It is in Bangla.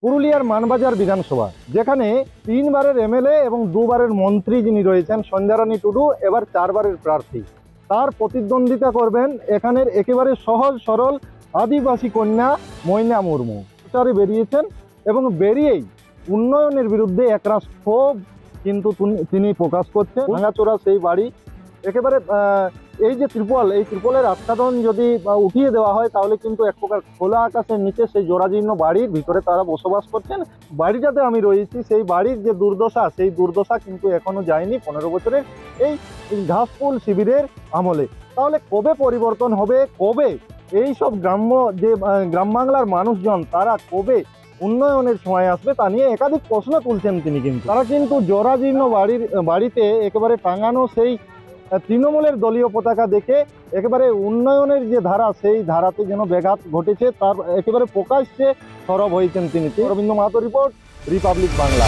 পুরুলিয়ার মানবাজার বিধানসভা, যেখানে 3 বারের এমএলএ এবং 2 বারের মন্ত্রী যিনি রয়েছেন সন্ধ্যারানী টুডু, এবার 4 বারের প্রার্থী। তার প্রতিদ্বন্দ্বিতা করবেন এখানের একেবারে সহজ সরল আদিবাসী কন্যা ময়না মুর্মু। প্রচারে বেরিয়েছেন এবং বেরিয়েই উন্নয়নের বিরুদ্ধে একরাশ ক্ষোভ কিন্তু তিনি প্রকাশ করছেন। ভাঙাচোরা সেই বাড়ি, একেবারে এই যে ত্রিপল, এই ত্রিপলের আচ্ছাদন যদি উঠিয়ে দেওয়া হয় তাহলে কিন্তু এক প্রকার খোলা আকাশের নিচে সেই জরাজীর্ণ বাড়ির ভিতরে তারা বসবাস করছেন। বাড়িটাতে আমি রয়েছি, সেই বাড়ির যে দুর্দশা, সেই দুর্দশা কিন্তু এখনো যায়নি 15 বছরের এই ঘাসফুল শিবিরের আমলে। তাহলে কবে পরিবর্তন হবে, কবে এই সব গ্রাম বাংলার মানুষজন তারা কবে উন্নয়নের সময় আসবে, তা নিয়ে একাধিক প্রশ্ন তুলছেন তিনি। কিন্তু তারা কিন্তু জরাজীর্ণ বাড়িতে একেবারে টাঙানো সেই তৃণমূলের দলীয় পতাকা দেখে একেবারে উন্নয়নের যে ধারা, সেই ধারাতে যেন ব্যাঘাত ঘটেছে, তার একেবারে প্রকাশ্যে সরব হয়েছেন তিনি। Arabinda Mahato report, Republic Bangla.